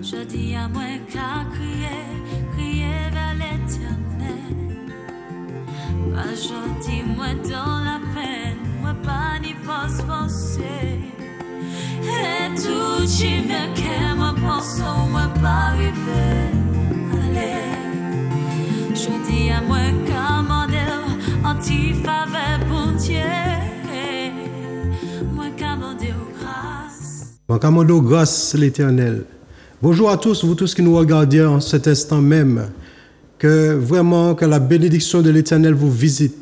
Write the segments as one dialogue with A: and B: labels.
A: Je dis à moi qu'à crier vers l'éternel. Pas je dis moi dans la peine, moi pas ni force forcée. Et tout qui me qu'aime, moi pense, moi pas arriver. Allez, je dis à moi qu'à demander anti-faveur pour Dieu. Moi qu'à demander grâce.
B: Moi qu'à demander grâce l'Éternel. Bonjour à tous, vous tous qui nous regardez en cet instant même. Que vraiment, que la bénédiction de l'Éternel vous visite.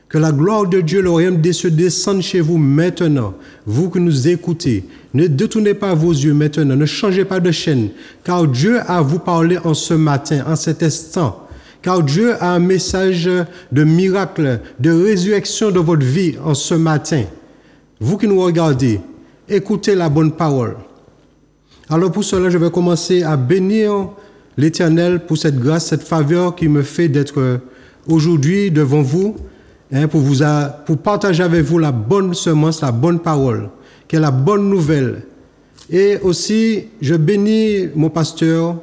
B: Que la gloire de Dieu, le royaume des cieux, descende chez vous maintenant. Vous qui nous écoutez, ne détournez pas vos yeux maintenant. Ne changez pas de chaîne. Car Dieu a à vous parler en ce matin, en cet instant. Car Dieu a un message de miracle, de résurrection de votre vie en ce matin. Vous qui nous regardez, écoutez la bonne parole. Alors pour cela, je vais commencer à bénir l'Éternel pour cette grâce, cette faveur qui me fait d'être aujourd'hui devant vous, pour partager avec vous la bonne semence, la bonne parole, qui est la bonne nouvelle. Et aussi, je bénis mon pasteur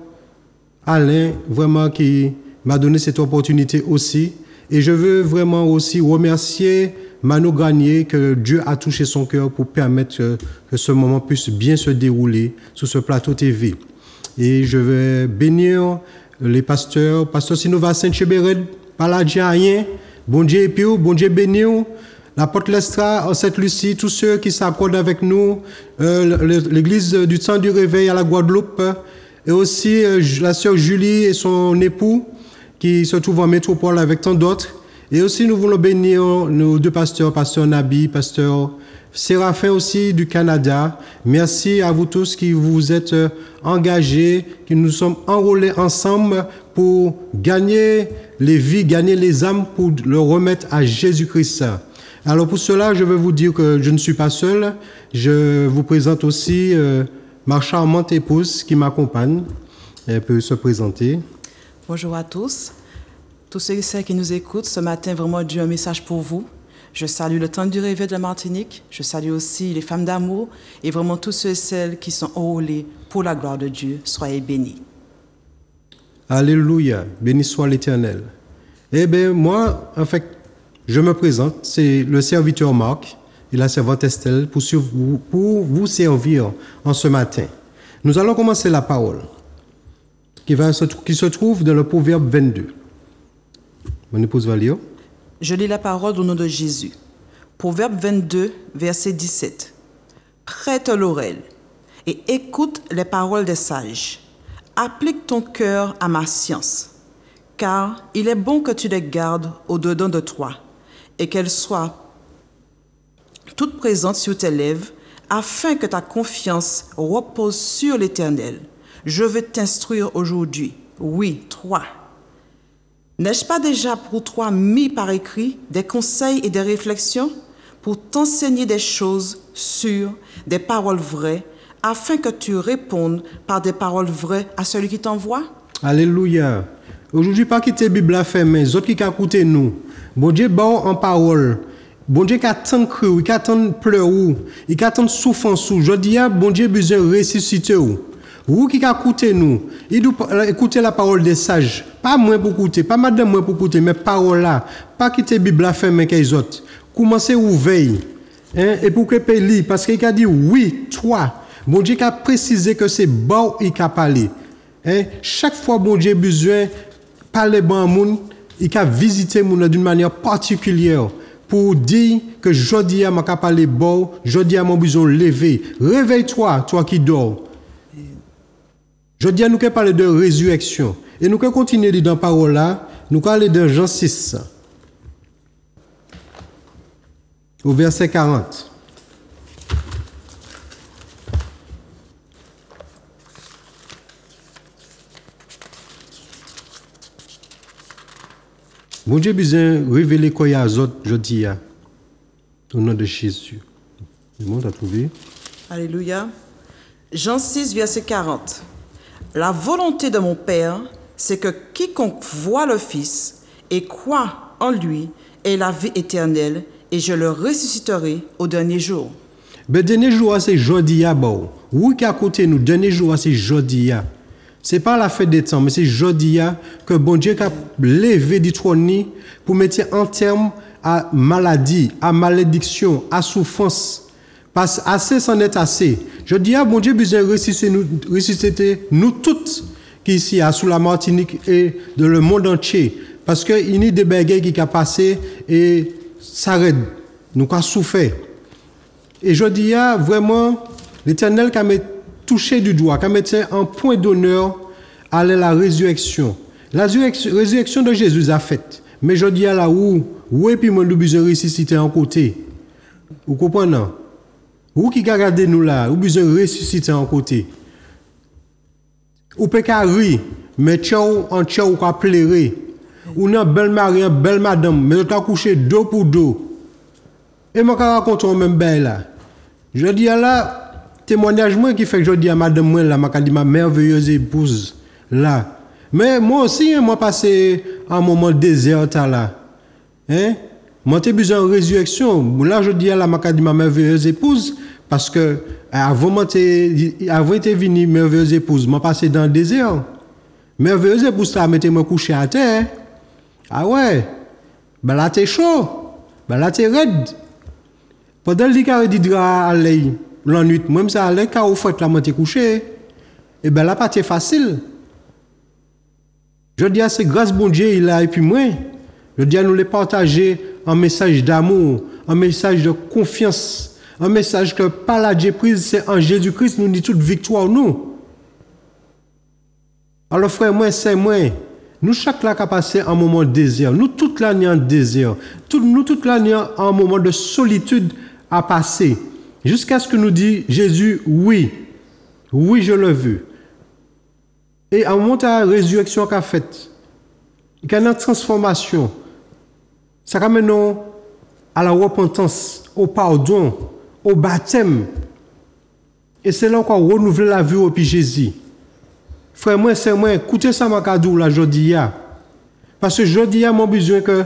B: Alain, vraiment qui m'a donné cette opportunité aussi. Et je veux vraiment aussi remercier Mano Granier, que Dieu a touché son cœur pour permettre que ce moment puisse bien se dérouler sur ce plateau TV. Et je vais bénir les pasteurs, pasteur Sinova Saint-Chébéred, Paladjien, bon Dieu Épio, bon Dieu bénir, la Porte Lestra, en cette Lucie, tous ceux qui s'accordent avec nous, l'église du temps du réveil à la Guadeloupe, et aussi la sœur Julie et son époux, qui se trouvent en métropole avec tant d'autres. Et aussi, nous voulons bénir nos deux pasteurs, pasteur Nabi, pasteur Séraphin aussi du Canada. Merci à vous tous qui vous êtes engagés, qui nous sommes enrôlés ensemble pour gagner les vies, gagner les âmes, pour le remettre à Jésus-Christ. Alors pour cela, je veux vous dire que je ne suis pas seul. Je vous présente aussi ma charmante épouse qui m'accompagne. Elle peut se présenter.
C: Bonjour à tous. Tous ceux et celles qui nous écoutent, ce matin, vraiment, Dieu a un message pour vous. Je salue le temps du réveil de la Martinique. Je salue aussi les femmes d'amour et vraiment tous ceux et celles qui sont enrôlés pour la gloire de Dieu. Soyez bénis.
B: Alléluia. Béni soit l'Éternel. Eh bien, moi, en fait, je me présente. C'est le serviteur Marc et la servante Estelle pour vous servir en ce matin. Nous allons commencer la parole qui se trouve dans le Proverbe 22. Mon épouse va lire.
C: Je lis la parole au nom de Jésus. Proverbe 22, verset 17. Prête l'oreille et écoute les paroles des sages. Applique ton cœur à ma science, car il est bon que tu les gardes au-dedans de toi et qu'elles soient toutes présentes sur tes lèvres, afin que ta confiance repose sur l'Éternel. Je veux t'instruire aujourd'hui. Oui, toi. N'ai-je pas déjà pour toi mis par écrit des conseils et des réflexions pour t'enseigner des choses sûres, des paroles vraies, afin que tu répondes par des paroles vraies à celui qui t'envoie?
B: Alléluia. Aujourd'hui, pas quitter la Bible à faire, mais les autres qui écoutent nous. Bon Dieu, bon en parole. Bon Dieu, qui attend cru, qui attend pleur, qui attend souffrance. Je dis, bon Dieu, besoin de ressusciter. Vous qui écoutez nous, écoutez la parole des sages. Pas moins pour écouter, pas madame moins pour écouter, mais parole là. Pas quitter la Bible à faire, mais qu'ils autres. Commencez à veiller. Et pour que paye, parce qu'il a dit oui, toi. Bon Dieu a précisé que c'est bon et qu'a parlé. Chaque fois, bon Dieu a besoin de parler bon monde, il a visité monde d'une manière particulière. Pour dire que jodi a m'a parler bon, jodi a mon besoin lever. Réveille-toi, toi qui dors. Je dis à nous qu'elle parle de résurrection. Et nous qu'elle continue dans la parole là, nous qu'elle aller dans Jean 6, au verset 40. Bon Dieu besoin de révéler quoi il y a aux autres, je dis, au nom de Jésus. Le monde a trouvé.
C: Alléluia. Jean 6, verset 40. La volonté de mon Père, c'est que quiconque voit le Fils et croit en lui ait la vie éternelle, et je le ressusciterai au dernier jour.
B: Le dernier jour, c'est jeudi. Vous qui à côté nous, dernier jour, c'est jeudi. C'est pas la fête des temps, mais c'est jodi que bon Dieu a levé du trône pour mettre en terme à maladie, à malédiction, à souffrance. Parce que assez c'en est assez. Je dis bon Dieu besoin ressusciter nous toutes qui ici sous la Martinique et dans le monde entier. Parce qu'il y a des bagages qui ont passé et s'arrêtent. Nous avons souffert. Et je dis vraiment, l'Éternel qui a touché du doigt, qui a mis un point d'honneur à la résurrection. La résurrection de Jésus a fait. Mais je dis là où et puis moi nous besoin ressusciter en côté. Vous comprenez? Où qui regarde nous là, ou besoin ressusciter en côté. Ou peut qu'à rire, mais tchao en tchao ou qu'à pleurer. Ou non belle mari, belle madame, mais tu as couché dos pour dos. Et moi quand raconte même belle là. Je dis là témoignage moi qui fait que je dis à madame moi là, m'a dit ma merveilleuse épouse là. Mais moi aussi moi passé un moment désert là. Hein? Moi j'ai besoin de résurrection. Là je dis à la m'a dit ma merveilleuse épouse parce que avant était venu merveilleuse épouse, moi passé dans le désert. Merveilleuse épouse ça mettez-moi couché à terre. Ah ouais. Ben là t'es chaud. Ben là t'es raide. Pendant le carré dit drap à l'œil la nuit, même ça allait car au fait là moi t'es couché. Et ben là pas t'es facile. Je dis à c'est grâce bon Dieu il a et puis moi je dis à nous les partager un message d'amour, un message de confiance, un message que par la Dieu prise c'est en Jésus-Christ nous dit toute victoire nous. Alors frère moi c'est moi. Nous chaque là qui a passé un moment de désert, nous toute l'année en désert, nous toute l'année un moment de solitude à passer, jusqu'à ce que nous dit Jésus oui, oui je le veux. Et à un moment de la résurrection qu'a faite, il y a une transformation, ça ramène à la repentance, au pardon, au baptême. Et c'est là qu'on renouvelle la vie au puis Jésus. Frère, moi, c'est moi, écoutez ça, ma cadeau, là, jodi. Parce que jodi, mon besoin que,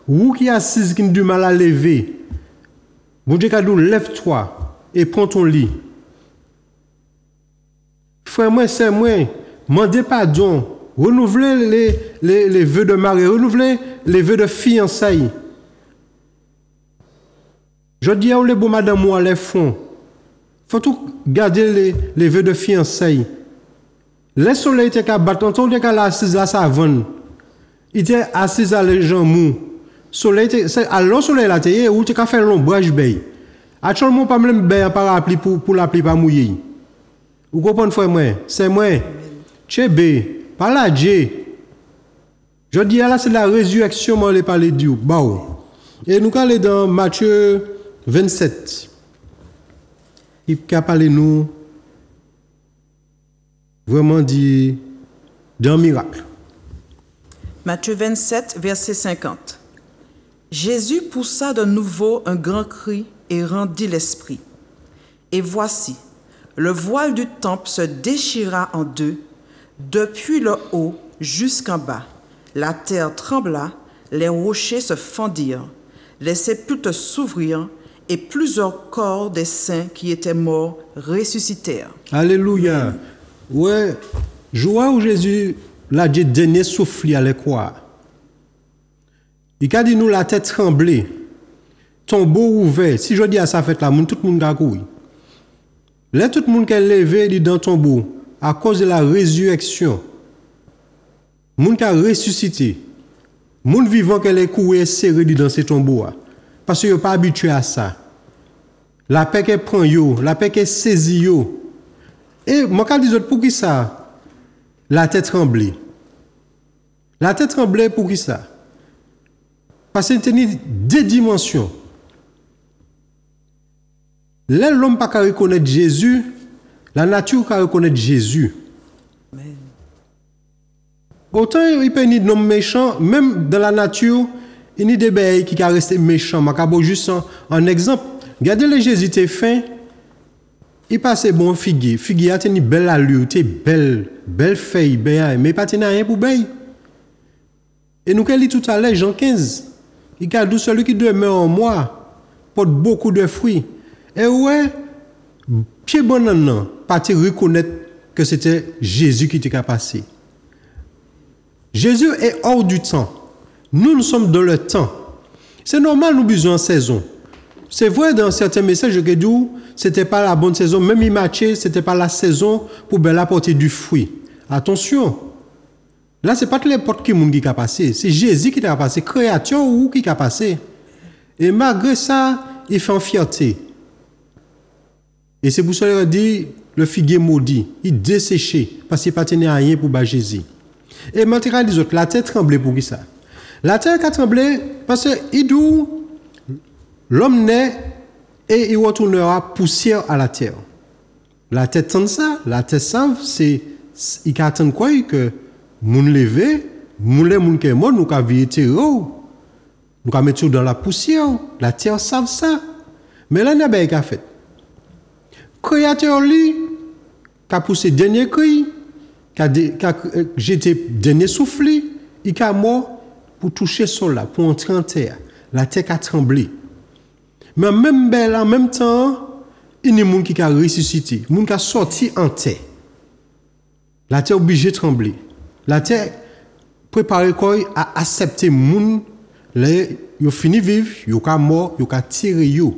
B: vous qui assise, qui a du mal à lever, bon Dieu, cadeau, lève-toi et prends ton lit. Frère, moi, c'est moi, demandez pardon, renouvelez les vœux de mariage, renouvelez les vœux de fiançailles. Jodi, où les beaux madame, moi, les fonds. Faut tout garder les vœux de fiançailles. Le soleil était qu'à battre, on était qu'à l'assise à sa vanne. Il était assis à les gens mous. Alors le soleil là, où tu as fait l'ombrage bay. Actuellement, pas même bay par appli pour l'appli pas mouillé. Vous comprenez, frère, moi? C'est moi. Tchébé, pas la Dieu. Je dis là, c'est la résurrection, moi, les parler de Dieu. Bon. Et nous allons dans Matthieu 27. Il a parlé nous. Vraiment dit d'un miracle.
C: Matthieu 27, verset 50. Jésus poussa de nouveau un grand cri et rendit l'esprit. Et voici, le voile du temple se déchira en deux, depuis le haut jusqu'en bas. La terre trembla, les rochers se fendirent, les sépulcres s'ouvrirent, et plusieurs corps des saints qui étaient morts ressuscitèrent.
B: Alléluia. Ouais, joie où Jésus l'a dit dernier souffle à quoi. Il a dit nous la tête tremblée, tombeau ouvert. Si je dis à ça fait là, tout le monde a couru. Là tout le monde qui est levé dit dans tombeau à cause de la résurrection. Monde qui a ressuscité. Monde vivant qui est couru serré dans ces tombeaux parce qu'il n'est pas habitué à ça. La paix qui prend yo, la paix qui saisit yo. Et moi, quand je dis pour qui ça? La tête tremblée. La tête tremblée pour qui ça? Parce qu'il y a deux dimensions. Là, l'homme n'a pas reconnaître Jésus, la nature n'a pas reconnaître Jésus. Amen. Autant il peut y avoir des hommes méchants, même dans la nature, il y a des bêtes qui restent méchants. Je vais juste un exemple. Regardez les Jésus, t'es fin. Il passe bon figuier. Figuier a une belle allure, belle feuille, mais pas rien pour belle. Et nous avons dit tout à l'heure, Jean 15. Il a dit celui qui demeure en moi porte beaucoup de fruits. Et ouais, pied bon non, pas te reconnaître que c'était Jésus qui était passé. Jésus est hors du temps. Nous sommes dans le temps. C'est normal, nous besoin en saison. C'est vrai, dans certains messages, je dis, c'était pas la bonne saison. Même il matchait, c'était pas la saison pour apporter du fruit. Attention. Là, c'est pas n'importe qui a passé. C'est Jésus qui a passé. Créateur ou qui a passé. Et malgré ça, il fait en fierté. Et c'est pour ça qu'il dit, le figuier maudit, il desséché, parce qu'il ne tenait à rien pour Jésus. Et maintenant, les autres, la terre tremblait pour qui ça? La terre a tremblé parce qu'il dit, l'homme naît et il retournera poussière à la terre. La terre tente ça, la terre savent, c'est, il attend quoi? Que moun levé, moun qui est mort, nous avons été nous avons mettre dans la poussière. La terre savent ça. Mais là, il y a fait. Créateur lui, qui a poussé dernier cri, qui a jeté dernier souffle, il a mort pour toucher sol là, pour entrer en terre. La terre a tremblé. Mais même en même temps, il y a des gens qui ont ressuscité, des gens qui ont sorti en terre. La terre est obligée de trembler. La terre préparée à accepter les gens. Ils ont fini de vivre, ils ont mort, ils ont tiré. Ils ont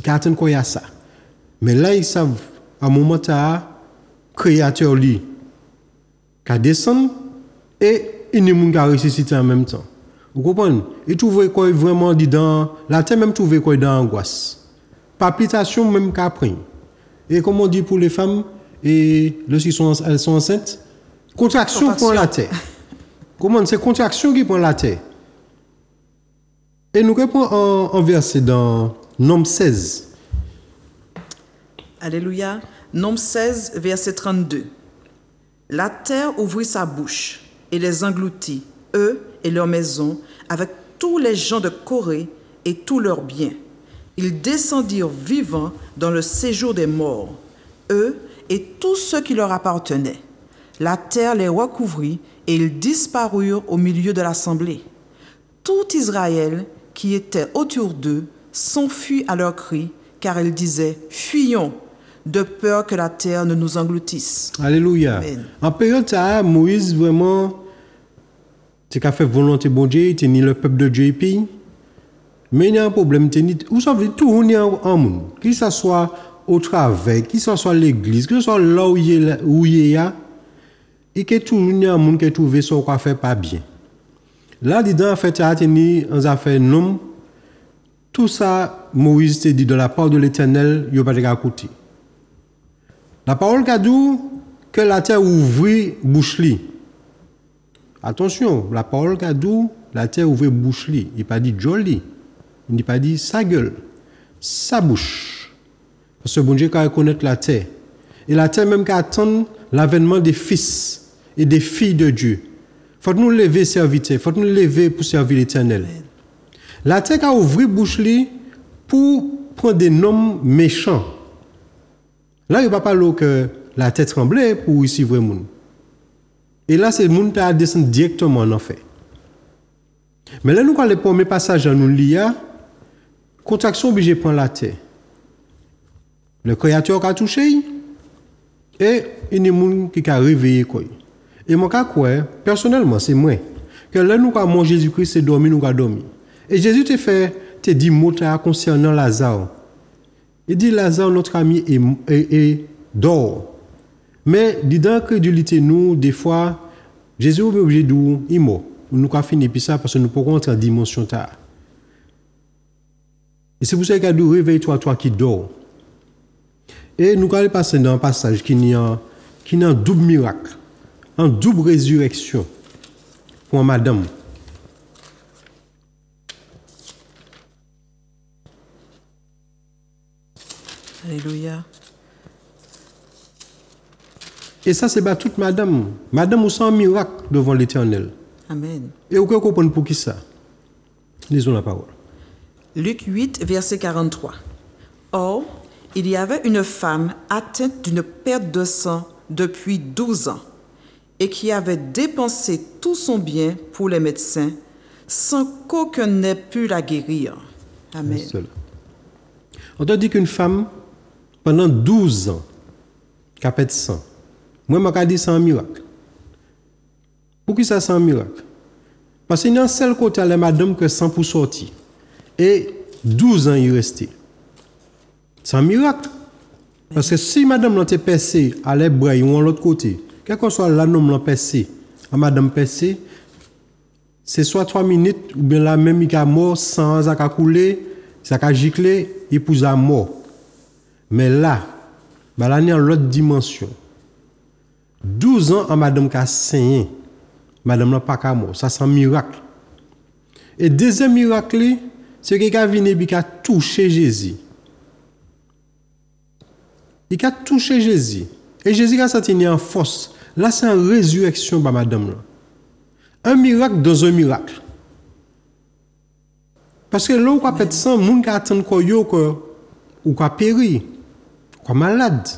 B: attendu qu'il y a ça. Mais là, ils savent, à un moment, créateur lui, qui descend et il y a des gens qui ont ressuscité en même temps. Vous comprenez? Ils trouvent quoi vraiment dans la terre, même trouver quoi dans l'angoisse. Palpitation même qu'après. Et comme on dit pour les femmes, et lorsqu'elles sont enceintes, contraction prend la terre. Comment c'est contraction qui prend la terre? Et nous répondons en verset dans Nombre 16.
C: Alléluia. Nombre 16, verset 32. La terre ouvrit sa bouche et les engloutit, eux et leurs maisons, avec tous les gens de Corée et tous leurs biens. Ils descendirent vivants dans le séjour des morts, eux et tous ceux qui leur appartenaient. La terre les recouvrit et ils disparurent au milieu de l'assemblée. Tout Israël qui était autour d'eux s'enfuit à leur cri, car ils disaient « Fuyons !» de peur que la terre ne nous engloutisse.
B: Alléluia.
C: Amen.
B: En période ça, Moïse vraiment, c'est qu'a fait volonté bon Dieu, il tenait le peuple de Dieu et puis, mais il y a un problème, vous savez, tout le monde en monde, que ce soit au travail, que ce soit l'église, que ce soit là où il y a, et que tout le monde a un monde qui a trouvé ce qu'on fait pas bien. Là, dedans, en fait, il y a un affaire non, tout ça, Moïse s'est dit de la part de l'Éternel, il n'y a pas de écouter. La parole qu'a dit que la terre ouvrit bouche-li. Attention, la parole qu'a dit la terre ouvrit bouche-li. Il n'a pas dit joli. Il n'a pas dit sa gueule, sa bouche. Parce que bon Dieu quand reconnaître la terre. Et la terre même qui attend l'avènement des fils et des filles de Dieu. Il faut nous lever serviteur, il faut nous lever pour servir l'Éternel. La terre a ouvert bouche-li pour prendre des noms méchants. Là, il ne va pas parler que la tête tremblait pour ici vraiment. Et là, c'est le monde qui a descendu directement en fait. Mais là, nous, quand le premier passage nous lit, contraction obligée de prendre la terre. Le créateur a touché et il y a des gens qui ont réveillé. Et moi, personnellement, c'est moi. Que là, nous, quand Jésus-Christ c'est dormi, nous avons dormi. Et Jésus te dit mot concernant Lazare. Il dit Lazare, notre ami, est dort. Mais, dans l'incrédulité, nous, des fois, Jésus est obligé de dire, il est mort. Nous avons fini par ça parce que nous pouvons entrer en dimension tard. Et c'est pour ça qu'il a dit, réveille-toi, toi qui dors. Et nous allons passer dans un passage qui a un double miracle, un double résurrection pour madame.
C: Alléluia.
B: Et ça, c'est pas toute madame. Madame, vous sent un miracle devant l'Éternel.
C: Amen.
B: Et vous pouvez comprendre pour qui ça. Lisons la parole.
C: Luc 8, verset 43. Or, il y avait une femme atteinte d'une perte de sang depuis 12 ans et qui avait dépensé tout son bien pour les médecins sans qu'aucun n'ait pu la guérir. Amen.
B: On t'a dit qu'une femme, pendant 12 ans, qui a perdu sang, Moi, je dis c'est un miracle. Pour qui ça, c'est un miracle? Parce qu'il y a un seul côté à la madame que 100 pour sortir. Et 12 ans, il restait. C'est un miracle. Parce que si madame l'a percé à les bras ou à l'autre côté, quel que soit l'homme l'a percé, à madame percé, c'est soit 3 minutes, ou bien la même il a mort, sans ça a coulé, ça a giclé, il pousse à mort. Mais là, là, il y a l'autre dimension. 12 ans, à madame qui a saigné, madame n'a pas qu'à mort. Ça, c'est un miracle. Et deuxième miracle, c'est qu'il a venu et qui a touché Jésus. Il a touché Jésus. Et Jésus a senti en force. Là, c'est une résurrection, bah, madame. Un miracle dans un miracle. Parce que là, où on peut sang, moun qui attend ou qui péri, ou malade.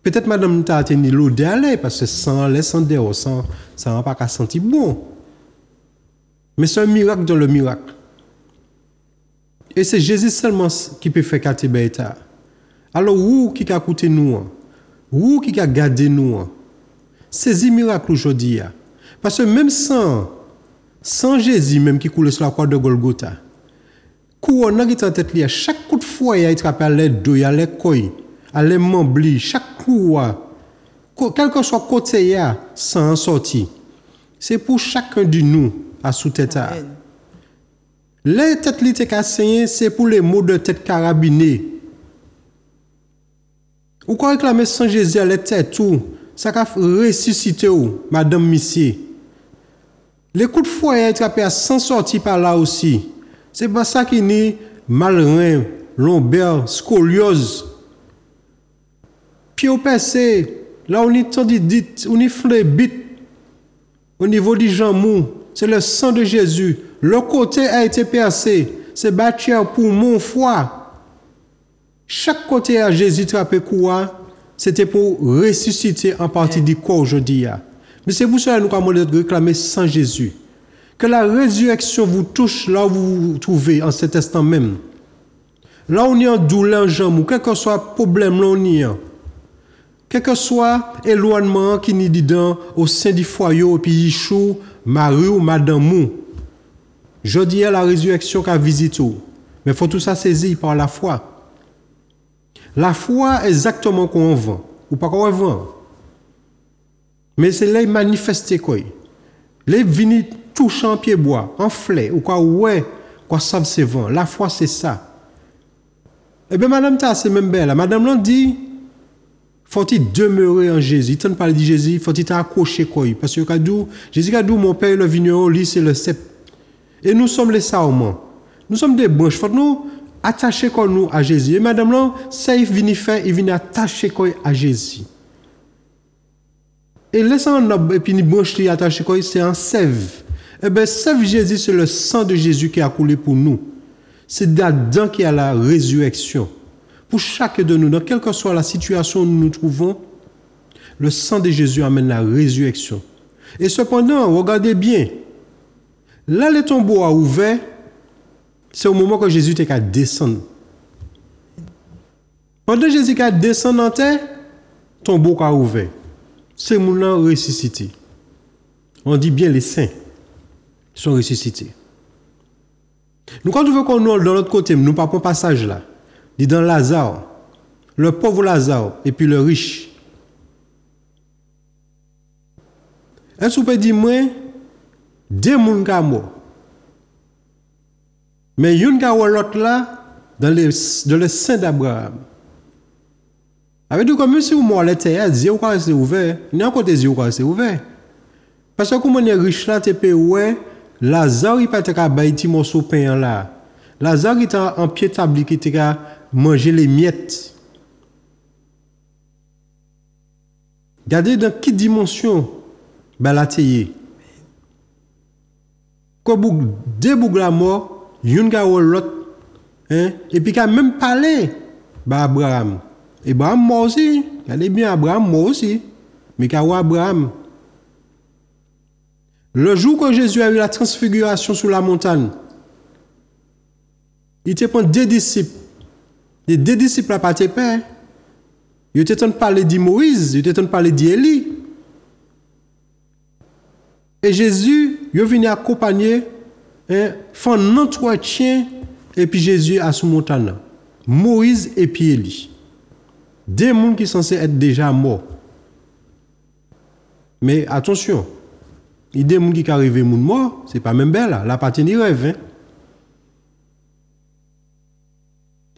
B: Peut-être madame t'a tenu l'eau d'aller parce que sans les sans dehors, ça n'a pas qu'à sentir bon. Mais c'est un miracle dans le miracle. Et c'est Jésus seulement qui peut faire quartier bêta. Alors, où qui a coûté nous? Où qui a gardé nous? C'est un miracle aujourd'hui. Parce que même sans Jésus, même qui coule sur la croix de Golgotha, couronne qui est en tête, chaque coup de fouet, il attrape à l'aide d'eau, à l'aide couille, à l'aide membli, chaque coup, quel que soit côté, sans sortir. C'est pour chacun de nous à sous-tête. Les têtes qui sont cassées, c'est pour les mots de tête carabinée. Ou quand réclamer sans Jésus à la tête, tout, ça a ressuscité, madame Missier. Les coups de fouet attrapés sans sortir par là aussi. C'est pas ça qui n'est mal-rein, lombaire, scoliose. Puis au passé, là on est dit, on est flébite au niveau du jambon. C'est le sang de Jésus. Le côté a été percé. C'est battu pour mon foie. Chaque côté à Jésus trappé quoi, c'était pour ressusciter en partie du corps aujourd'hui. Mais c'est pour cela que nous avons réclamé sans Jésus. Que la résurrection vous touche là où vous vous trouvez en cet instant même. Là où on est en douleur, en jambe, ou quel que soit le problème, là on y est. Quel que soit l'éloignement qui n'est dedans au sein du foyer, et puis Yishou, Marie ou Madame Mou. Je dis à la résurrection qu'a visité. Mais il faut tout ça saisir par la foi. La foi exactement qu'on vend. Ou pas qu'on vend. Mais c'est là manifester quoi. Les vignes touchant pied bois, en flé, ou quoi ouais, quoi savent c'est vent. La foi c'est ça. Eh bien madame ta c'est même belle. Madame l'a dit faut-il demeurer en Jésus. Il ne parle de Jésus, faut-il t'accrocher quoi. Parce que Jésus a dit mon père le vigneron, lui c'est le cep. Et nous sommes les sarments. Nous sommes des branches. Faut nous attacher quoi nous à Jésus. Et madame là, ça il vient faire, il vient attacher quoi à Jésus. Et laissant un et puis une branche qui attache quoi, c'est un sève. Eh bien, sève Jésus, c'est le sang de Jésus qui a coulé pour nous. C'est là-dedans qu'il y a la résurrection. Pour chacun de nous, dans quelle que soit la situation où nous nous trouvons, le sang de Jésus amène la résurrection. Et cependant, regardez bien, là, le tombeau a ouvert, c'est au moment que Jésus était qu'à descendre. Pendant que Jésus a descendu en terre, le tombeau a ouvert. C'est mon ressuscité. On dit bien les saints sont ressuscités. Nous, quand nous voulons qu'on nous, dans l'autre côté, nous pas un passage là. Dit dans Lazare, le pauvre Lazare et puis le riche. Est-ce que vous pouvez dire, moi, deux moun ka mort. Mais yon ka l'autre là, dans le sein d'Abraham. Avec tout comme si vous mort la terre, Dieu quoi c'est ouvert. Il y a un côté Dieu quoi c'est ouvert. Parce que comme on est riche là, tu peux ouais, Lazare il pas te ka bay ti morceau pain là. Lazare il était en pied établi qui te ka manger les miettes. Regardez dans quelle dimension ben la teye. Comme deux bougs la mort, yon ka l'autre hein et puis quand même parlé ba Abraham. Abraham mort aussi. Regardez bien, Abraham mort aussi. Mais qu'à Abraham. Le jour que Jésus a eu la transfiguration sur la montagne, il te prend deux disciples. Les deux disciples à partir père. Ils étaient en train de parler de Moïse, ils étaient en train de parler d'Élie. Et Jésus, il est venu accompagner, faire un entretien, et puis Jésus a sous montagne. Moïse et puis Élie. Des gens qui sont censés être déjà morts. Mais attention, il y a des gens qui arrivent morts, ce n'est pas même belle, la partie ni rêve. Hein?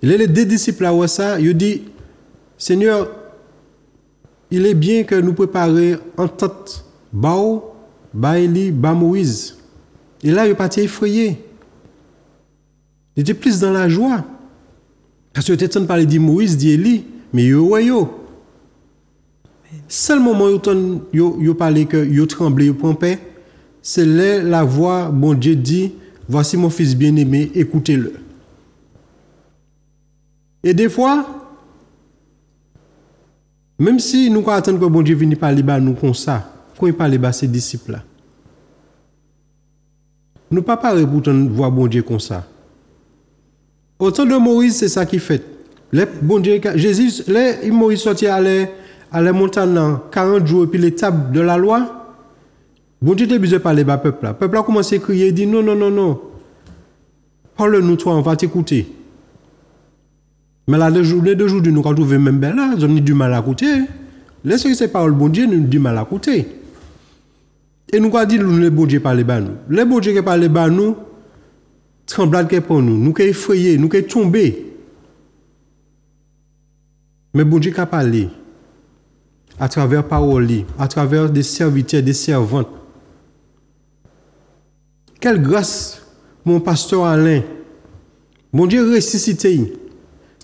B: Les deux disciples là, ça, ils disent, Seigneur, il est bien que nous préparions en tête, Bao, Baéli, Ba Moïse. Et là, il est parti effrayé. Il était plus dans la joie. Parce que peut-être on parlait de Moïse, d'Élie, mais yo. Seul moment où yo parlait que yo tremblé, yo prend paix, c'est là la voix, bon Dieu dit, voici mon fils bien-aimé, écoutez-le. Et des fois, même si nous attendons que bon Dieu vienne parler à nous comme ça, quand il parle à ses disciples là, nous pas parler pour voir bon Dieu comme ça. Autant de Moïse, c'est ça qui fait. Bon Dieu, Jésus, Moïse sorti à la montagne 40 jours et puis l'étape de la loi, bon Dieu était besoin de parler au peuple là. Le peuple a commencé à crier, il dit non. Parle-nous toi, on va t'écouter. Mais là, les deux jours, nous avons trouvé même belle là, nous avons du mal à écouter. Laissez ces paroles, bon Dieu, nous avons du mal à écouter. Et nous avons dit, le bon Dieu parle à nous. Le bon Dieu qui parle à nous, tremblade qui pour nous, nous qui effrayés, nous qui tombés. Mais bon Dieu qui a parlé à travers paroles, à travers des serviteurs, des servantes. Quelle grâce, mon pasteur Alain. Bon Dieu ressuscité.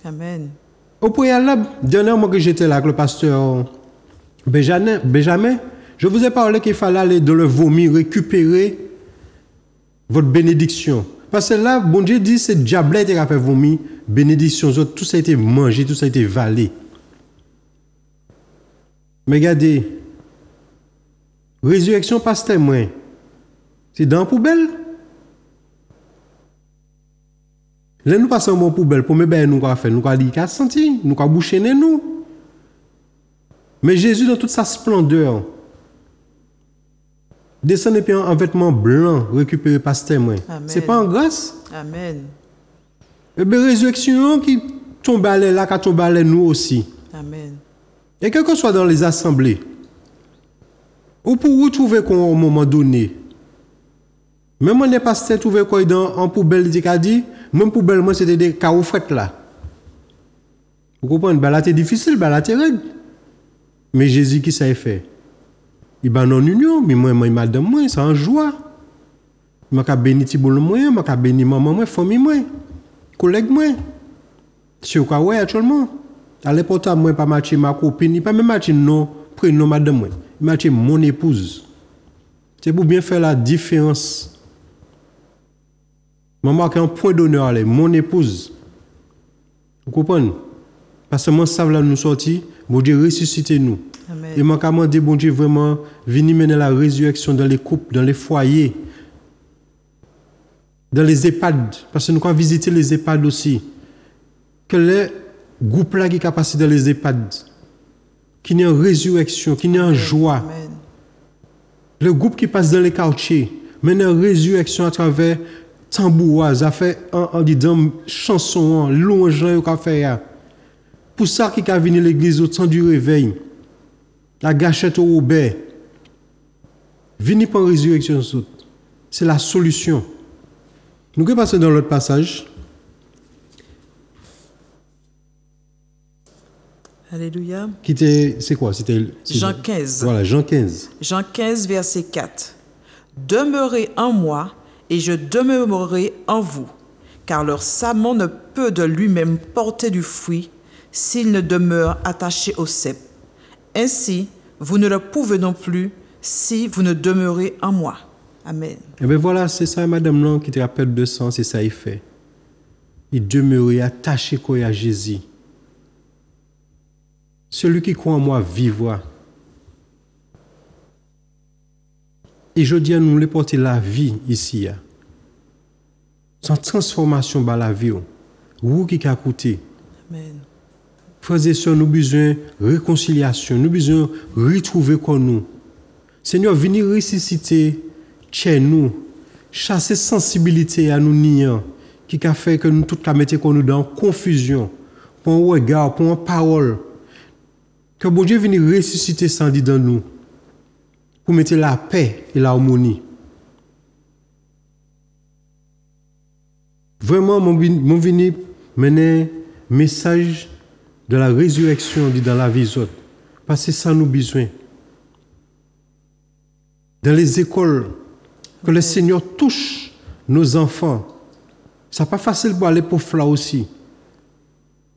C: Amen.
B: Au préalable, dernièrement que j'étais là avec le pasteur Benjamin, je vous ai parlé qu'il fallait aller dans le vomi récupérer votre bénédiction. Parce que là, bon Dieu dit, c'est diable qui a fait vomir, bénédiction, tout ça a été mangé, tout ça a été valé. Mais regardez, résurrection passe témoin, c'est dans la poubelle. Là, nous passons dans la poubelle, pour me faire, nous allons faire, nous allons dire qu'à sentir, nous allons boucher nous. Mais Jésus, dans toute sa splendeur, descend et puis en vêtement blanc, récupéré par ce témoin. Ce n'est pas en grâce.
C: Amen.
B: Et bien, résurrection qui tombe à là, qui tombe à nous aussi.
C: Amen.
B: Et quel que soit dans les assemblées, ou pour retrouver quoi au moment donné, même on n'est pas trouvé quoi en poubelle, il a dit, même poubelle, moi, c'était des caoufettes là. Vous comprenez? Ben là, c'est difficile, ben là, c'est raide. Mais Jésus, qui ça fait? Il va en union, mais moi, madame, moi, c'est en joie. Je vais bénir Thibault, moi, je vais bénir maman, moi, famille, moi, collègue, moi. C'est au cas où, actuellement. À l'époque, moi, pas matcher ma copine, pas même matcher non, prénom madame, moi. Il matcher mon épouse. C'est pour bien faire la différence. Maman a un point d'honneur, mon épouse. Vous comprenez? Parce que moi, ça va nous sortir, bon Dieu, ressuscitez nous.
C: Amen.
B: Et moi, comment dire, bon Dieu, vraiment, venir mener la résurrection dans les couples, dans les foyers, dans les EHPAD. Parce que nous avons visité les EHPAD aussi. Que les groupes là qui sont passés dans les EHPAD, qui n'est en résurrection, qui n'est en joie.
C: Amen.
B: Le groupe qui passe dans les quartiers, mène en résurrection à travers tambouras, a fait en disant chansons, louanges, qu'a fait. Pour ça qui a venu l'église au temps du réveil, la gâchette au Robert, venir pour résurrection, c'est la solution. Nous allons passer dans l'autre passage.
C: Alléluia.
B: C'est quoi? C'était
C: Jean 15.
B: Voilà, Jean 15.
C: Jean 15, verset 4. Demeurez en moi, et je demeurerai en vous, car leur saman ne peut de lui-même porter du fruit s'il ne demeure attaché au cep. Ainsi, vous ne le pouvez non plus si vous ne demeurez en moi. Amen.
B: Et bien voilà, c'est ça, madame Lang, qui te rappelle de sang, c'est ça il fait. Il demeurait attaché à Jésus. Celui qui croit en moi vivra. Et je dis à nous, les porter la vie ici. Sans transformation dans la vie. Vous qui a coûté.
C: Amen.
B: Frères et sœurs, nous avons besoin de réconciliation, nous avons besoin de retrouver comme nous. Seigneur, venez ressusciter chez nous, chasser sensibilité à nous niant, qui a fait que nous tout mettons nous dans confusion, pour un regard, pour une parole. Que bon Dieu vienne ressusciter ça dans nous, pour mettre la paix et l'harmonie. Vraiment, mon venu mener message de la résurrection dans la vie autres. Parce que ça nous besoin. Dans les écoles, que le Seigneur touche nos enfants. Ce n'est pas facile pour aller pour là aussi.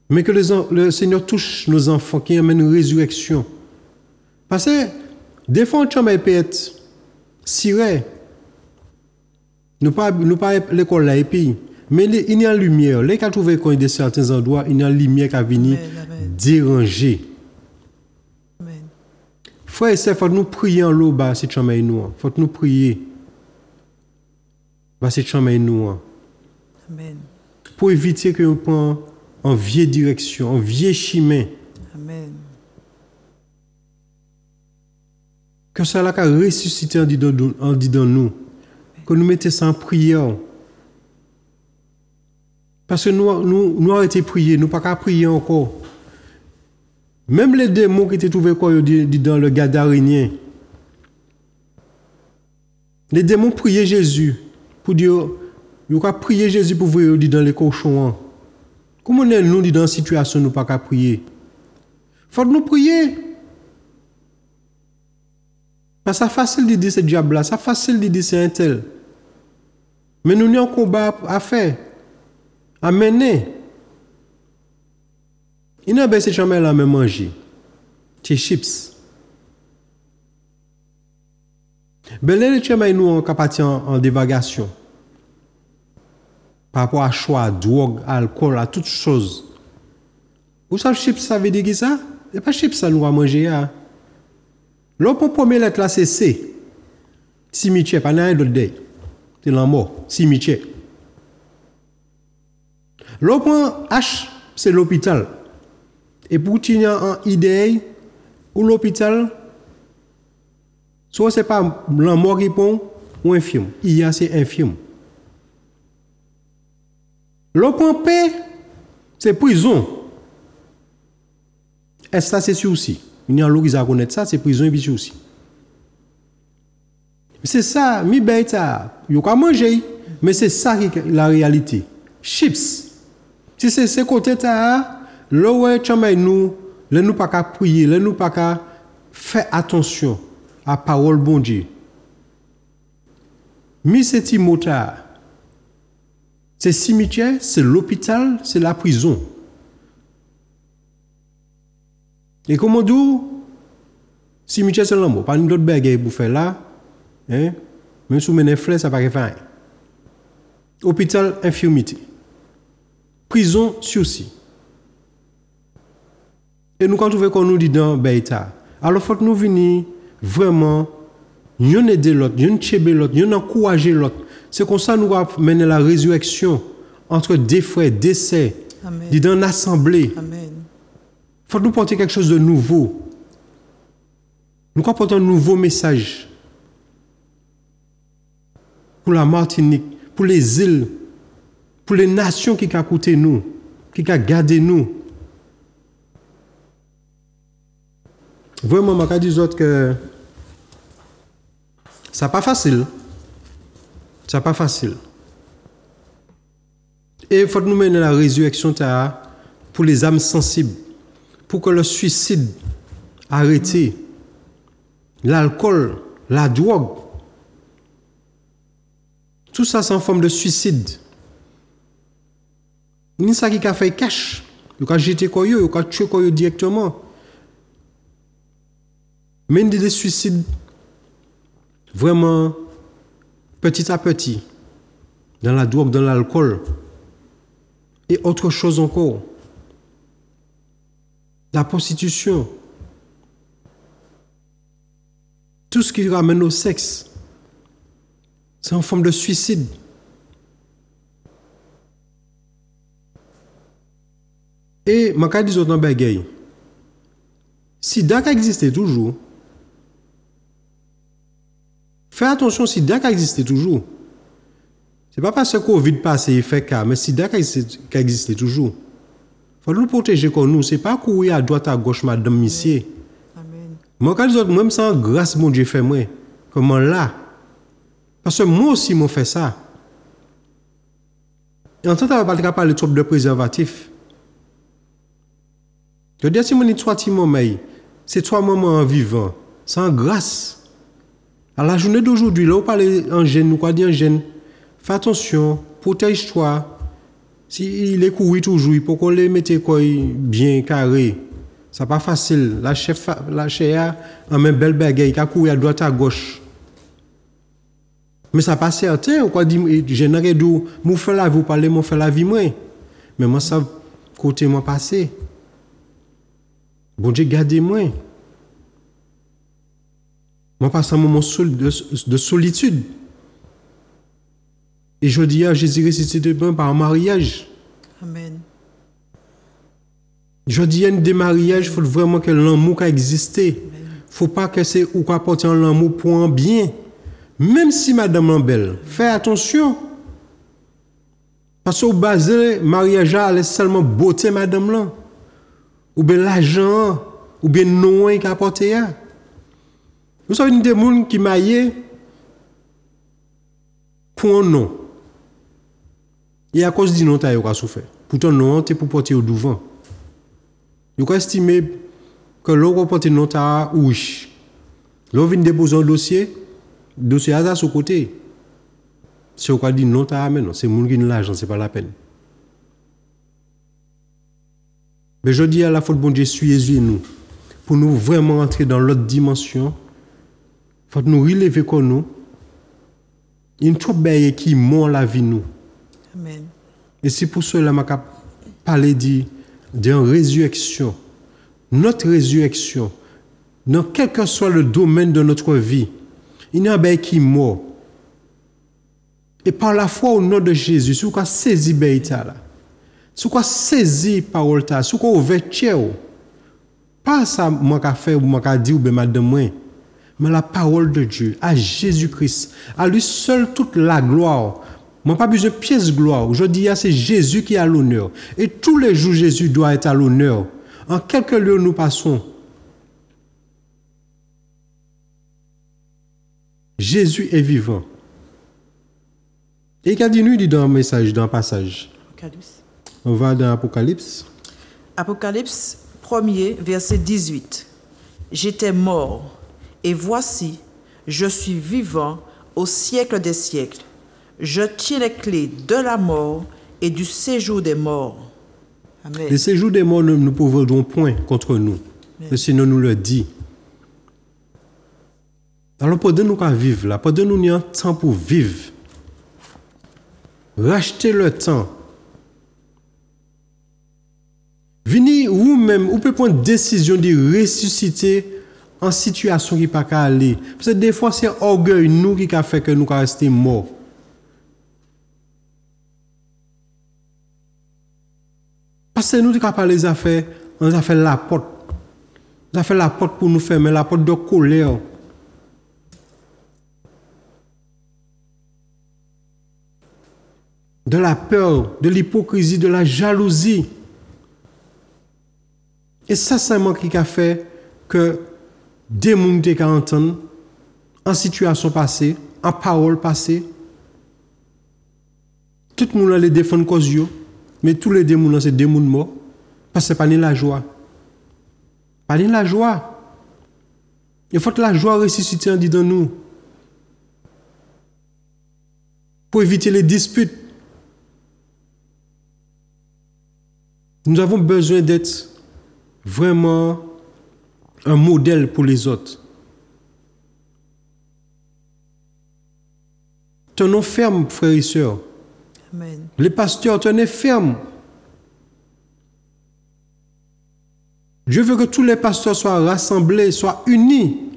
B: Mais que le Seigneur touche nos enfants qui amènent une résurrection. Parce que des fois, on peut être ciré. Nous pas l'école là et puis. Mais il y a une lumière. Les cas trouvé quand il y a certains endroits, il y a une lumière qui a venu déranger.
C: Amen.
B: Frère et sœur, il faut nous prier en l'eau bas cette chambre nous. Il faut nous prier. Bas cette chambre nous.
C: Amen.
B: Pour éviter que nous prenions en vieille direction, en vieil chemin.
C: Amen.
B: Que cela a ressuscité en disant nous. Que nous mettions ça en prière. Parce que nous avons été priés, nous n'avons pas prier encore. Même les démons qui étaient trouvés dans le Gadarénien, les démons priaient Jésus pour dire, ils ont prié Jésus pour vous dans les cochons. Comment nous dans une situation où nous ne pouvons pas prier? Il faut nous prier. Parce que c'est facile de dire ce diable-là, c'est facile de dire c'est un tel. Mais nous avons un combat à faire. À mener. Il n'a pas jamais la même manger. C'est chips. Ben les chemins nous en capacité en divagation. Par rapport à choix, drogue, alcool, à toutes choses. Vous savez chips ça veut dire qui ça? C'est pas chips ça nous va manger hein. L'autre premier lettre là c'est C. Cimetière, pas rien d'autre day. C'est la mort, cimetière. Le point H, c'est l'hôpital. Et pour qu'il y ait un idée, ou l'hôpital, soit ce n'est pas la mort qui pond, ou infirme. Il y a c'est infirme. Le point P, c'est prison. Et ça, c'est sûr aussi. Il y a l'autre qui a connaître ça, c'est prison et puis aussi. C'est ça, mi bête, il y a manger, mais c'est ça qui est la réalité. Chips. Si c'est ce côté-là, là où nous pas qu'à prier, là nous pas qu'à faire attention à la parole bon Dieu. Mais c'est Timothée, c'est cimetière, c'est l'hôpital, c'est la prison. Et comment dire, cimetière c'est l'amour, pas une autre baguette pour faire là, hein? Même si vous menez flèche, ça ne va pas faire. Hôpital, infirmité. Prison, sursis. Et nous, quand on veut qu'on nous dit dans Beïta, alors il faut que nous venions vraiment, nous aider l'autre, nous chéber l'autre, nous encourager l'autre. C'est comme ça que nous allons mener la résurrection entre des frères, des sœurs, dans une assemblée. Il faut que nous porter quelque chose de nouveau. Nous porter un nouveau message pour la Martinique, pour les îles, pour les nations qui ont coûté nous, qui ont gardé nous. Vraiment, je dis aux autres que ce n'est pas facile. Ce n'est pas facile. Et il faut nous mener la résurrection pour les âmes sensibles, pour que le suicide arrête, l'alcool, la drogue. Tout ça, c'est en forme de suicide. Il y a ça qui a fait cash. Il a jeté quoi, il a tué quoi directement. Mais il y a des suicides vraiment petit à petit, dans la drogue, dans l'alcool, et autre chose encore. La prostitution. Tout ce qui ramène au sexe. C'est en forme de suicide. Et je vais dire autant bagaille. Si DAC existe toujours, fais attention si DAC existe toujours. Ce n'est pas parce que Covid passe et fait cas, mais si DAC existe toujours. Il faut nous protéger comme nous. Ce n'est pas courir à droite à gauche, madame, monsieur.
C: Amen.
B: Moi, quand je dis, même sans grâce, mon Dieu fait moi. Comment là? Parce que moi aussi, je fais ça. Et en tant que je ne vais pas parler trop de préservatif. Je dis, si je dis 3 petits moments, c'est 3 moments en vivant, sans grâce. À la journée d'aujourd'hui, là, on parle en gêne, nous quoi dire en gêne. Fais attention, protège-toi. S'il est couru toujours, il faut qu'on les mette bien carré. Ça n'est pas facile. La chair a une belle bagaille qui a couru à droite à gauche. Mais ça n'est pas certain. On dit, je d'où, moi fais la vie, vous parlez, moi fais la vie, moi. Mais moi, ça, côté moi passé. Bon Dieu, gardez-moi. Moi, passe un moment de solitude. Et je dis à Jésus ressuscité par un mariage.
C: Amen.
B: Je dis à un démariage, il faut vraiment que l'amour existe. Il ne faut pas que c'est ou quoi porter l'amour pour un bien. Même si madame Lambelle, fais attention. Parce que au basé, mariage est seulement beauté madame là. Ou bien l'argent, ou bien non qui a porté. Vous savez, il y a des gens qui maillent pour un nom. Et à cause du nom, tu as souffert. Pourtant, non, tu es pour porter au devant. Vous estimez que l'on va porter non, tu as ouche. L'on vient déposer un dossier, le dossier à son côté. Si on dit non, tu as amené, c'est le monde qui a l'argent, ce n'est pas la peine. Mais je dis à la faute, bon Dieu, suivez nous. Pour nous vraiment entrer dans l'autre dimension, il faut nous relever comme nous. Il y a une trop belle qui mord la vie nous.
C: Amen.
B: Et c'est pour cela que je parle d'une résurrection. Notre résurrection, dans quel que soit le domaine de notre vie, il y a un belle qui mord. Et par la foi au nom de Jésus, si vous saisi là, si vous saisi parole, si vous ouvert pas ça moi qu'a fait ou moi qu'a dit ou bien madame moi, mais la parole de Dieu, à Jésus-Christ, à lui seul toute la gloire. Moi, pas besoin de pièce de gloire. Je dis, c'est Jésus qui a l'honneur. Et tous les jours, Jésus doit être à l'honneur. En quelques lieux, nous passons. Jésus est vivant. Et il dit dans un message, dans un passage.
C: Apocalypse.
B: On va dans Apocalypse.
C: Apocalypse 1er, verset 18. J'étais mort, et voici, je suis vivant au siècle des siècles. Je tiens les clés de la mort et du séjour des morts. Amen.
B: Le séjour des morts, nous ne pouvons point contre nous. Le Seigneur nous le dit. Alors, pendant nous qu'à vivre là, pendant nous il y a un temps pour vivre. Racheter le temps. Venez ou même, ou peut prendre décision de ressusciter en situation qui n'est pas qu'à aller. Parce que des fois, c'est orgueil nous qui a fait que nous restons morts. Parce que nous qui parlé des affaires, on a fait la porte. On a fait la porte pour nous fermer, la porte de colère. De la peur, de l'hypocrisie, de la jalousie. Et ça, c'est moi qui a fait que des gens qui entendent en situation passée, en parole passée, tout le monde les défend cause yo, mais tous les démons, c'est des démons morts, parce que ce n'est pas ni la joie. Pas ni la joie. Il faut que la joie ressuscite en dedans nous. Pour éviter les disputes. Nous avons besoin d'être vraiment un modèle pour les autres. Tenons ferme, frères et sœurs.
C: Amen.
B: Les pasteurs, tenez ferme. Dieu veut que tous les pasteurs soient rassemblés, soient unis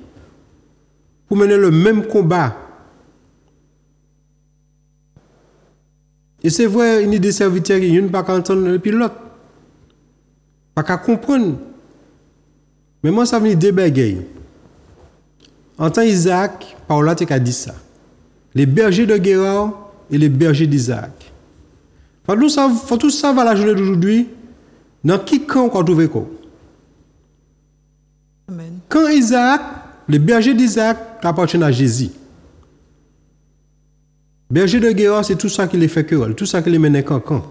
B: pour mener le même combat. Et c'est vrai, il y a des serviteurs qui ne pas entendre le pilote. Pas qu'à comprendre. Mais moi, ça vient de bagailles. En temps Isaac, par là, tu as dit ça. Les bergers de Guérard et les bergers d'Isaac. Faut tout ça va la journée d'aujourd'hui. Dans qui camp on trouve quoi?
C: Amen.
B: Quand Isaac, les bergers d'Isaac appartiennent à Jésus. Berger de Guérard, c'est tout ça qui les fait querelle, tout ça qui les mène à camp.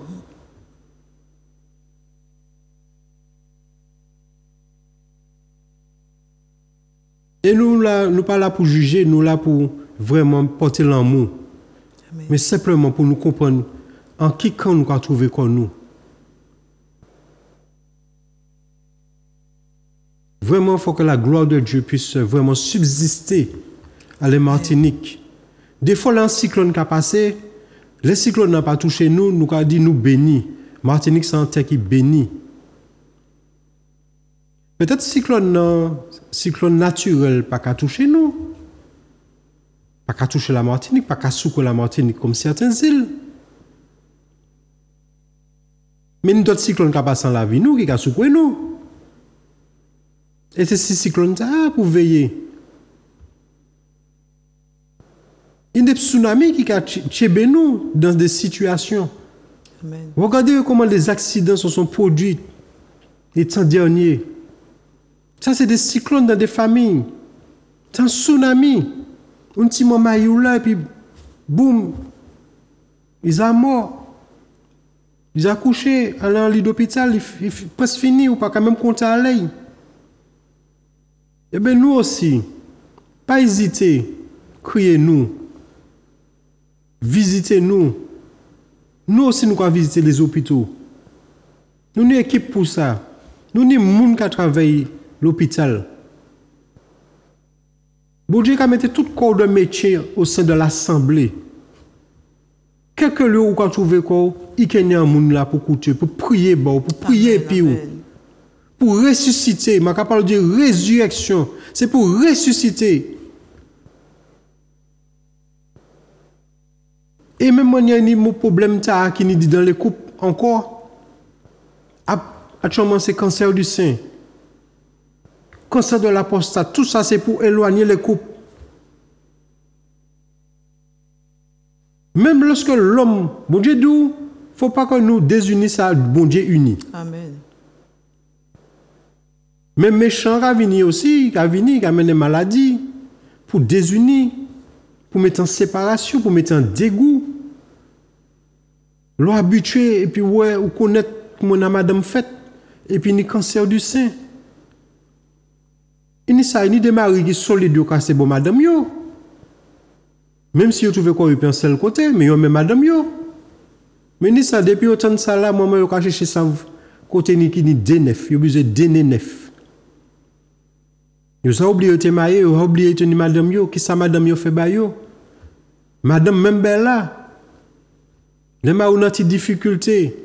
B: Et nous là, nous pas là pour juger, nous là pour vraiment porter l'amour. Mais simplement pour nous comprendre en qui camp nous avons trouvé quoi nous. Vraiment, il faut que la gloire de Dieu puisse vraiment subsister à la Martinique. Des fois, là, un cyclone qui a passé, les cyclones n'ont pas touché nous, nous avons dit nous bénis. Martinique, c'est un terre qui bénit. Peut-être cyclone naturel, pas qu'à toucher nous. Pas qu'à toucher la Martinique, pas qu'à souquer la Martinique comme certaines îles. Mais nous, d'autres cyclones qui a passé dans la vie, nous, qui a souqué nous. Et c'est ces cyclones pour veiller. Il y a des tsunamis qui ont tué nous dans des situations.
C: Amen.
B: Regardez comment les accidents se sont produits les temps derniers. Ça, c'est des cyclones dans des familles. C'est un tsunami. Un petit moment là, et puis, boum, ils sont morts. Ils ont accouché, allé en lit d'hôpital, ils presque fini, ou pas quand même compter à l'ail. Eh bien, nous aussi, pas hésiter, criez-nous, visitez-nous. Nous aussi, nous allons visiter les hôpitaux. Nous avons une équipe pour ça. Nous avons des gens qui travaillent l'hôpital. Bon Dieu a mis tout corps de métier au sein de l'assemblée. Quelques lieux où on trouve quoi, il y a un monde là pour écouter, pour prier, pour prier puis pour ressusciter. Je parle de résurrection. C'est pour ressusciter. Et même il y a un problème qui nous dit dans les couples encore. Actuellement, c'est cancer du sein. Cancer de la prostate. Tout ça, c'est pour éloigner les couples. Même lorsque l'homme, bon Dieu dit, il ne faut pas que nous désunissons à bon Dieu uni.
C: Amen.
B: Même méchant qui vient aussi, qui amène des maladies, pour désunir, pour mettre en séparation, pour mettre en dégoût. L'on habitué, et puis ouais, ou connaître comment madame fait, et puis ni cancer du sein. Il n'y a ni des maris qui sont solides, c'est bon madame yo. Même si vous trouvez quoi, vous pensez le côté, mais vous même madame yo. Mais ni ça, depuis autant de ça là, moi, je vais chercher ça, côté ni qui ni D9, vous avez besoin de D9. Vous avez oublié de marier, vous avez oublié de madame yo, qui ça madame yo fait ba yo. Madame même belle là. Les maris ont des difficultés.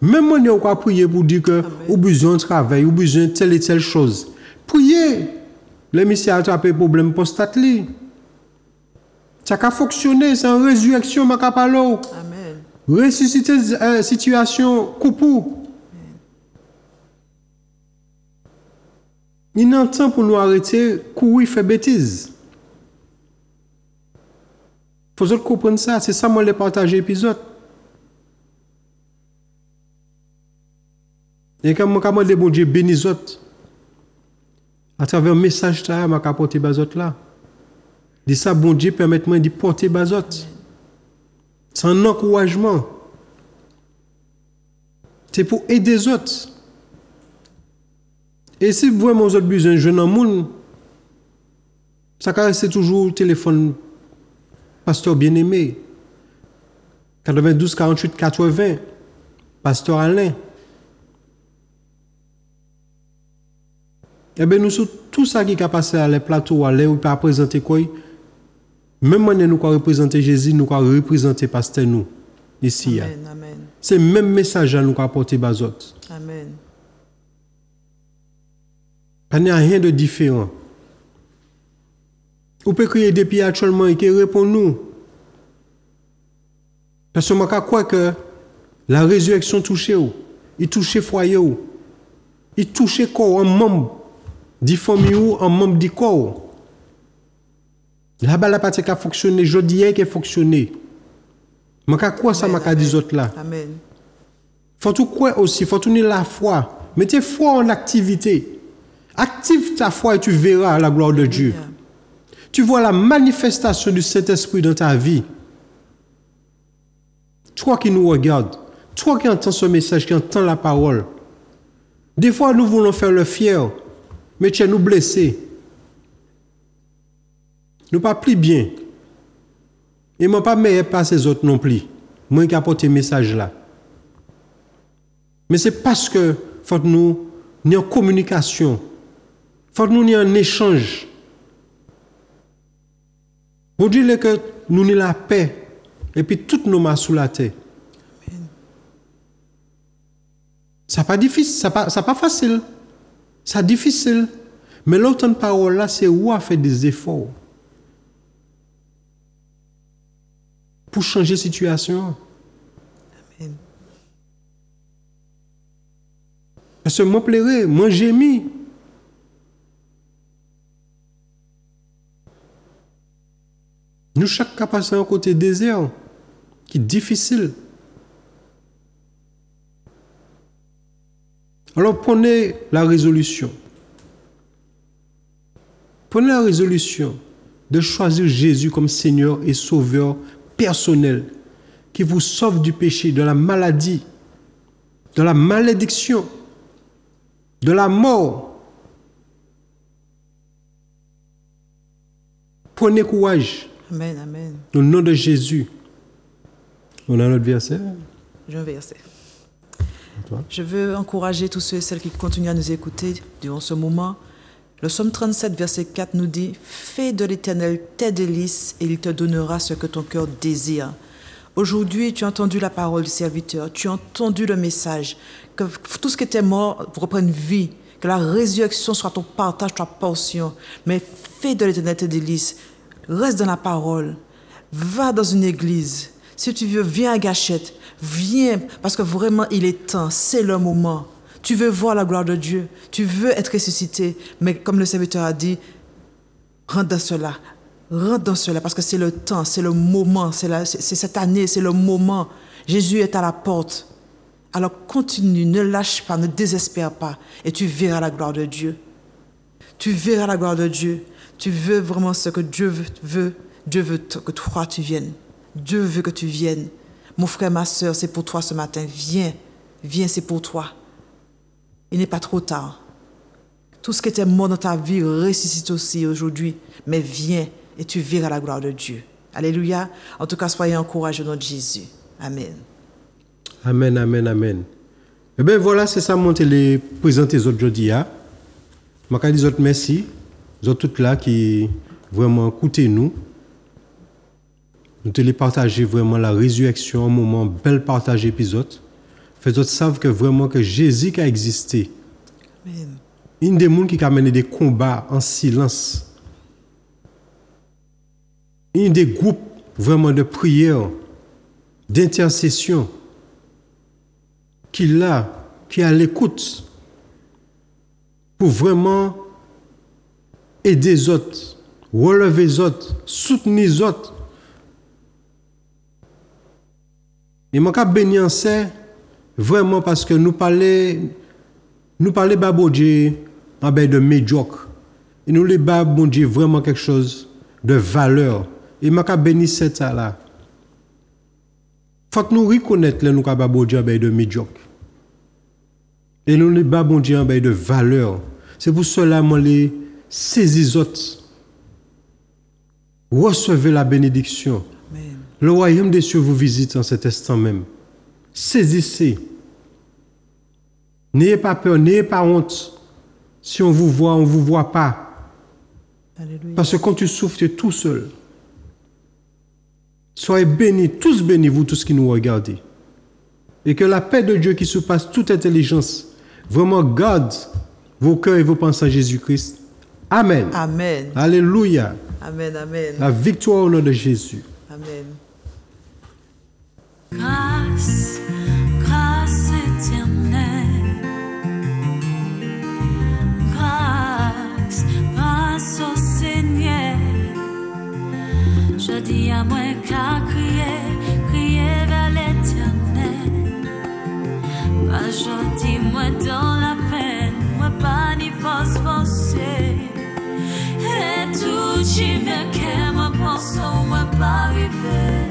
B: Même moi, on va prier pour dire que vous avez besoin de travail, vous avez besoin de telle et telle chose. Priez. Les messieurs attrapent les problèmes prostate. Ça a fonctionné, c'est une résurrection, ma capalo.
C: Amen.
B: Ressusciter situation coupou. Il y a un temps pour nous arrêter, courir, faire bêtises. Il faut comprendre ça, c'est ça moi les partager l'épisode. Et quand je demande bon Dieu bénis les autres, à travers un message, je vais porter les autres là. Dis ça, bon Dieu, permettez-moi de porter les autres. C'est un encouragement. C'est pour aider les autres. Et si vraiment vous avez besoin de jeune monde, ça c'est toujours le téléphone pasteur bien-aimé. 92 48 80. Pasteur Alain. Eh bien, nous, sur tout ça qui est passé à les plateaux, à l'air, où pas présenter quoi, même manière nous représenter Jésus, nous représenter pasteur nous, ici.
C: Amen, amen.
B: C'est le même message à nous apporter aux autres.
C: Amen.
B: Il n'y a rien de différent. Vous pouvez crier depuis actuellement et qui répond nous. Parce que je crois que la résurrection touche, il touche le foyer. Il touche corps en membre de famille ou en membre du corps. Là-bas, la partie qui a fonctionné, je dis qui a fonctionné. Je crois ça, je dis autres là.
C: Amen.
B: Faut tout croire aussi, faut tenir la foi. Mettez foi en activité. Active ta foi et tu verras la gloire de Dieu.
C: Amen.
B: Tu vois la manifestation du Saint-Esprit dans ta vie. Toi qui nous regardes, toi qui entends ce message, qui entends la parole. Des fois, nous voulons faire le fier, mais tu es nous blessés. Nous pas plus bien. Et moi pas meilleur pas ces autres non plus. Moi qui apporte ce message là. Mais c'est parce que faut nous ni en communication, faut nous ni en échange. Pour dire que nous ni la paix et puis toutes nos mains sous la terre. Ça pas difficile, ça pas facile. Ça difficile. Mais l'autre parole là, c'est où a fait des efforts pour changer la situation.
C: Amen.
B: Parce que moi plairais, moi gémis. Nous chaque cas passer un côté désert qui est difficile. Alors prenez la résolution. Prenez la résolution de choisir Jésus comme Seigneur et Sauveur personnel qui vous sauve du péché, de la maladie, de la malédiction, de la mort. Prenez courage.
C: Amen, amen.
B: Au nom de Jésus. On a notre verset.
C: J'ai un verset. Je veux encourager tous ceux et celles qui continuent à nous écouter durant ce moment. Le psaume 37, verset 4 nous dit « Fais de l'Éternel tes délices et il te donnera ce que ton cœur désire. » Aujourd'hui, tu as entendu la parole du serviteur, tu as entendu le message, que tout ce qui était mort reprenne vie, que la résurrection soit ton partage, ta portion. Mais fais de l'Éternel tes délices, reste dans la parole, va dans une église. Si tu veux, viens à Gâchette, viens, parce que vraiment, il est temps, c'est le moment. Tu veux voir la gloire de Dieu, tu veux être ressuscité, mais comme le serviteur a dit, rentre dans cela, parce que c'est le temps, c'est le moment, c'est cette année, c'est le moment. Jésus est à la porte. Alors continue, ne lâche pas, ne désespère pas, et tu verras la gloire de Dieu. Tu verras la gloire de Dieu. Tu veux vraiment ce que Dieu veut. Dieu veut que toi tu viennes. Dieu veut que tu viennes. Mon frère, ma soeur, c'est pour toi ce matin. Viens, c'est pour toi. Il n'est pas trop tard. Tout ce qui était mort dans ta vie ressuscite aussi aujourd'hui. Mais viens et tu verras la gloire de Dieu. Alléluia. En tout cas, soyez encouragés au nom de Jésus. Amen.
B: Amen, amen, amen. Eh bien voilà, c'est ça, mon télé présenter aujourd'hui. Je vais dire merci. Vous êtes tous là qui vraiment écoutez nous. Nous télépartager vraiment la résurrection, un moment bel partage épisode. Faites-vous savent que vraiment que Jésus a existé.
C: Amen.
B: Une des gens qui a mené des combats en silence. Une des groupes vraiment de prière, d'intercession, qui est à l'écoute pour vraiment aider les autres, relever les autres, soutenir les autres. Et mon cas béni en c'est vraiment parce que nous parlons Babodje en bain de médiocre. Et nous les Babodje vraiment quelque chose de valeur. Et mon cas béni c'est ça là. Faut que nous reconnaître nous cas Babodje en bain de médiocre. Et nous les Babodje en bain de valeur. C'est pour cela que je les saisis autres. Recevez la bénédiction.
C: Amen.
B: Le royaume des cieux vous visite en cet instant même. Saisissez. N'ayez pas peur, n'ayez pas honte. Si on vous voit, on ne vous voit pas.
C: Alléluia.
B: Parce que quand tu souffres, tu es tout seul. Soyez bénis, tous bénis, vous tous qui nous regardez. Et que la paix de Dieu qui surpasse toute intelligence, vraiment garde vos cœurs et vos pensées en Jésus-Christ. Amen.
C: Amen.
B: Alléluia.
C: Amen. Amen.
B: La victoire au nom de Jésus.
C: Amen.
A: Grâce, grâce éternelle, a moins qu'à crier, crier vers l'éternel. Pas gentil, moi dans la peine, moi pas ni force forcée. Et tout, j'y me qu'aime, moi pense, moi pas arriver.